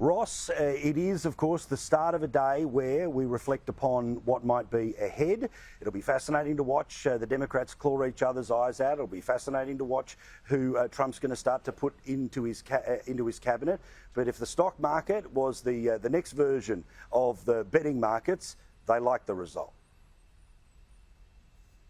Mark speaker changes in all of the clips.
Speaker 1: Ross, it is, of course, the start of a day where we reflect upon what might be ahead. It'll be fascinating to watch the Democrats claw each other's eyes out. It'll be fascinating to watch who Trump's going to start to put into his cabinet. But if the stock market was the next version of the betting markets, they like the result.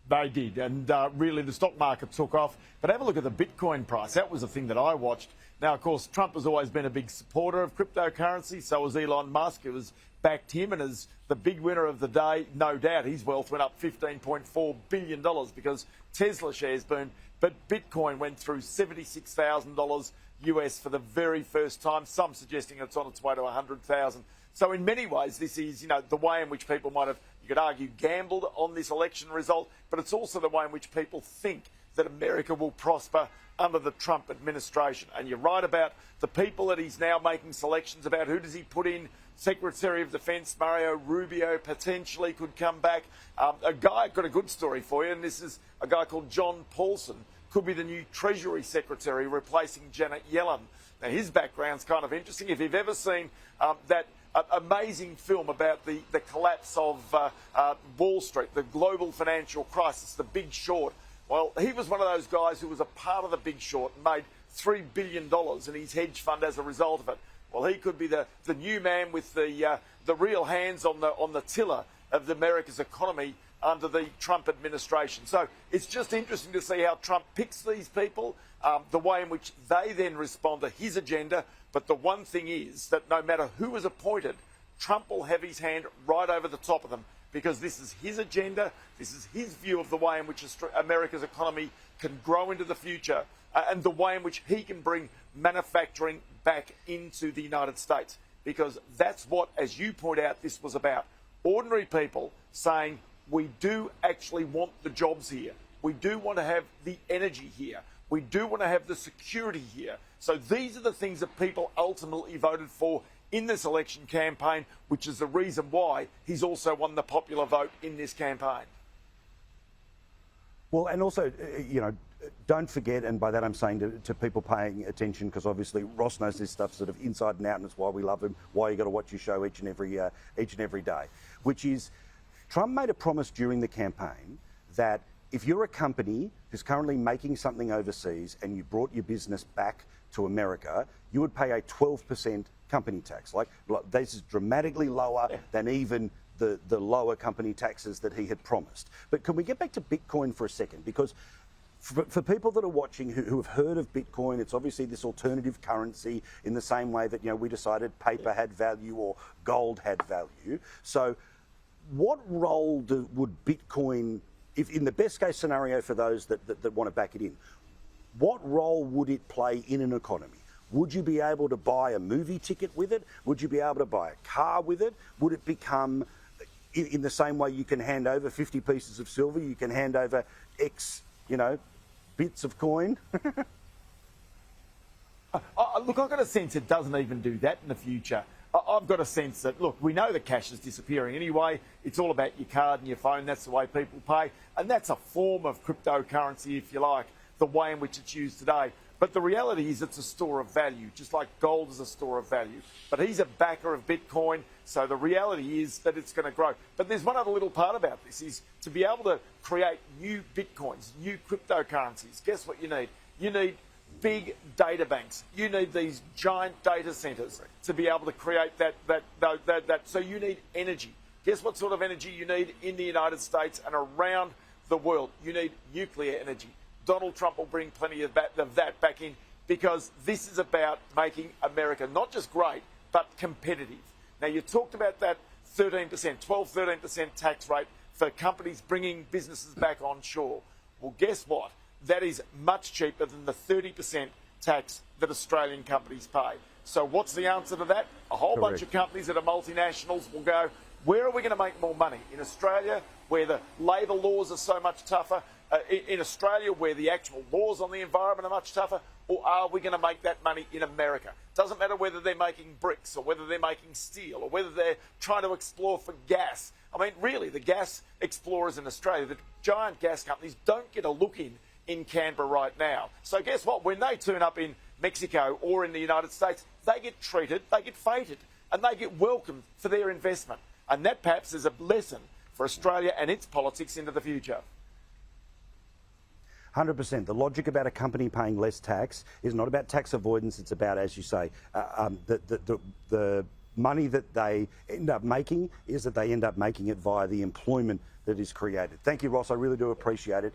Speaker 2: They did, and really the stock market took off. But have a look at the Bitcoin price. That was the thing that I watched. Now, of course, Trump has always been a big supporter of cryptocurrency. So was Elon Musk. It was backed him, and as the big winner of the day, no doubt, his wealth went up $15.4 billion because Tesla shares burned. But Bitcoin went through $76,000 US for the very first time. Some suggesting it's on its way to 100,000. So in many ways, this is, the way in which people might have, you could argue, gambled on this election result, but it's also the way in which people think that America will prosper under the Trump administration. And you're right about the people that he's now making selections about. Who does he put in? Secretary of Defense Mario Rubio potentially could come back. A guy, I've got a good story for you, and this is a guy called John Paulson, could be the new Treasury Secretary replacing Janet Yellen. Now, his background's kind of interesting. If you've ever seen that amazing film about the collapse of Wall Street, the global financial crisis, The Big Short. Well, he was one of those guys who was a part of The Big Short and made $3 billion in his hedge fund as a result of it. Well, he could be the new man with the real hands on the tiller of America's economy under the Trump administration. So it's just interesting to see how Trump picks these people, the way in which they then respond to his agenda. But the one thing is that no matter who is appointed, Trump will have his hand right over the top of them because this is his agenda, this is his view of the way in which America's economy can grow into the future and the way in which he can bring manufacturing back into the United States. Because that's what, as you point out, this was about. Ordinary people saying, we do actually want the jobs here. We do want to have the energy here. We do want to have the security here. So these are the things that people ultimately voted for in this election campaign, which is the reason why he's also won the popular vote in this campaign.
Speaker 1: Well, and also, don't forget, and by that I'm saying to people paying attention, because obviously Ross knows this stuff sort of inside and out, and it's why we love him, why you got to watch your show each and every day, which is Trump made a promise during the campaign that if you're a company who's currently making something overseas and you brought your business back to America, you would pay a 12% company tax. Like this is dramatically lower than even the lower company taxes that he had promised. But can we get back to Bitcoin for a second? Because for people that are watching who have heard of Bitcoin, it's obviously this alternative currency in the same way that we decided paper had value or gold had value. So what role would Bitcoin, if in the best case scenario for those that want to back it in, what role would it play in an economy? Would you be able to buy a movie ticket with it? Would you be able to buy a car with it? Would it become, in the same way you can hand over 50 pieces of silver, you can hand over X, bits of coin?
Speaker 2: Look, I've got a sense it doesn't even do that in the future. I've got a sense that, look, we know the cash is disappearing anyway. It's all about your card and your phone. That's the way people pay. And that's a form of cryptocurrency, if you like, the way in which it's used today. But the reality is it's a store of value, just like gold is a store of value. But he's a backer of Bitcoin, so the reality is that it's going to grow. But there's one other little part about this, is to be able to create new Bitcoins, new cryptocurrencies. Guess what you need? You need big data banks. You need these giant data centers to be able to create that. So you need energy. Guess what sort of energy you need in the United States and around the world? You need nuclear energy. Donald Trump will bring plenty of that back in because this is about making America not just great, but competitive. Now, you talked about that 13% tax rate for companies bringing businesses back onshore. Well, guess what? That is much cheaper than the 30% tax that Australian companies pay. So what's the answer to that? A whole bunch of companies that are multinationals will go, where are we going to make more money? In Australia, where the labour laws are so much tougher, in Australia, where the actual laws on the environment are much tougher, or are we going to make that money in America? Doesn't matter whether they're making bricks or whether they're making steel or whether they're trying to explore for gas. I mean, really, the gas explorers in Australia, the giant gas companies, don't get a look in Canberra right now. So guess what? When they turn up in Mexico or in the United States, they get treated, they get feted, and they get welcomed for their investment. And that perhaps is a lesson for Australia and its politics into the future.
Speaker 1: 100%. The logic about a company paying less tax is not about tax avoidance. It's about, as you say, the money that they end up making is that they end up making it via the employment that is created. Thank you, Ross. I really do appreciate it.